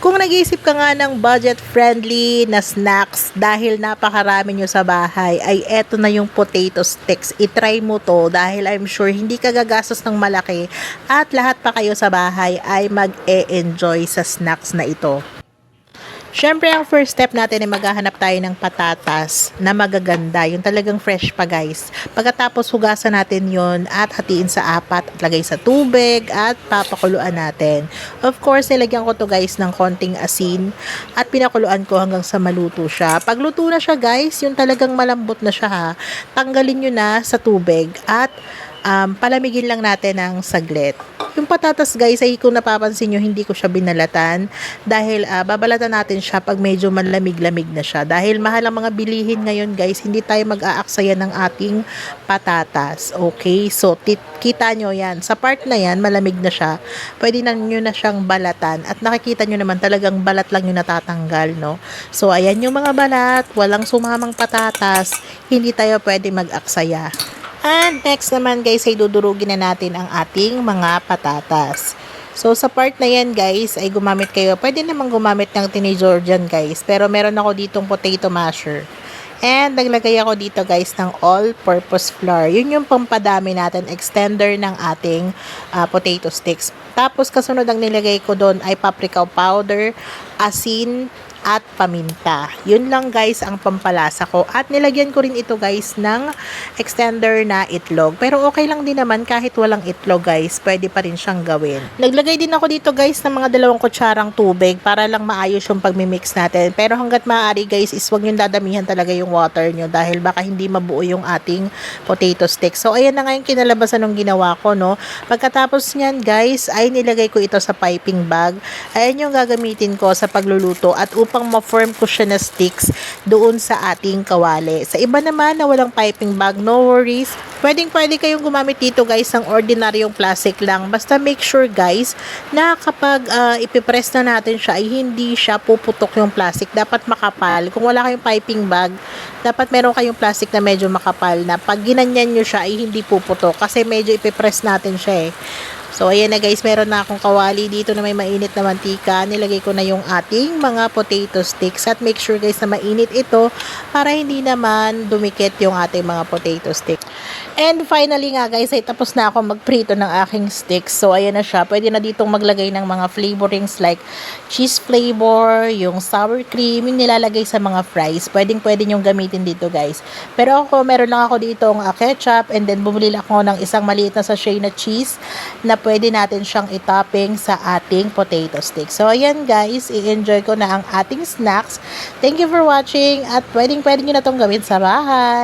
Kung nag-iisip ka nga ng budget-friendly na snacks dahil napakarami nyo sa bahay, ay eto na yung potato sticks. I-try mo to dahil I'm sure hindi ka gagastos ng malaki at lahat pa kayo sa bahay ay mag-e-enjoy sa snacks na ito. Siyempre, ang first step natin ay maghahanap tayo ng patatas na magaganda. Yung talagang fresh pa, guys. Pagkatapos, hugasan natin yon at hatiin sa apat at lagay sa tubig at papakuluan natin. Of course, nilagyan ko to guys ng konting asin at pinakuluan ko hanggang sa maluto siya. Pag luto na siya, guys, yung talagang malambot na siya ha, tanggalin nyo na sa tubig at palamigin lang natin ng saglit. Yung patatas guys ay kung napapansin nyo hindi ko siya binalatan dahil babalatan natin siya pag medyo malamig-lamig na siya. Dahil mahal ang mga bilihin ngayon guys, hindi tayo mag-aaksaya ng ating patatas. Okay, so kita nyo yan. Sa part na yan, malamig na siya. Pwede na nyo na siyang balatan at nakikita nyo naman talagang balat lang yung natatanggal, no? So ayan yung mga balat, walang sumamang patatas, hindi tayo pwede mag-aksaya. And next naman guys ay dudurugin na natin ang ating mga patatas. So sa part na yan guys ay gumamit kayo. Pwede namang gumamit ng teenager dyan guys. Pero meron ako ditong potato masher. And naglagay ako dito guys ng all-purpose flour. Yun yung pampadami natin, extender ng ating potato sticks. Tapos kasunod ang nilagay ko doon ay paprika powder, asin, at paminta. Yun lang guys ang pampalasa ko. At nilagyan ko rin ito guys ng extender na itlog. Pero okay lang din naman kahit walang itlog guys. Pwede pa rin siyang gawin. Naglagay din ako dito guys ng mga 2 kutsarang tubig para lang maayos yung pagmimix natin. Pero hanggat maaari guys is huwag yung dadamihan talaga yung water nyo dahil baka hindi mabuo yung ating potato stick. So ayan na nga yung kinalabasan ng ginawa ko, no. Pagkatapos nyan guys ay nilagay ko ito sa piping bag. Ayan yung gagamitin ko sa pagluluto at upang ma-form ko siya na sticks doon sa ating kawali. Sa iba naman na walang piping bag, no worries. Pwedeng-pwede kayong gumamit dito guys ng ordinaryong plastic lang. Basta make sure guys na kapag ipipress na natin siya ay hindi siya puputok yung plastic. Dapat makapal. Kung wala kayong piping bag, dapat meron kayong plastic na medyo makapal na pag ginanyan nyo siya ay hindi puputok kasi medyo ipipress natin siya eh. So, ayan na guys, meron na akong kawali dito na may mainit na mantika. Nilagay ko na yung ating mga potato sticks at make sure guys na mainit ito para hindi naman dumikit yung ating mga potato sticks. And finally nga guys, ay tapos na ako magprito ng aking sticks. So, ayan na siya. Pwede na ditong maglagay ng mga flavorings like cheese flavor, yung sour cream, yung nilalagay sa mga fries. Pwede nyong gamitin dito guys. Pero ako, meron lang ako dito ng ketchup and then bumili ako ng isang maliit na sachet na cheese na pwede natin siyang itopping sa ating potato stick. So, ayan guys, i-enjoy ko na ang ating snacks. Thank you for watching at pwedeng nyo na itong gawin sa bahay.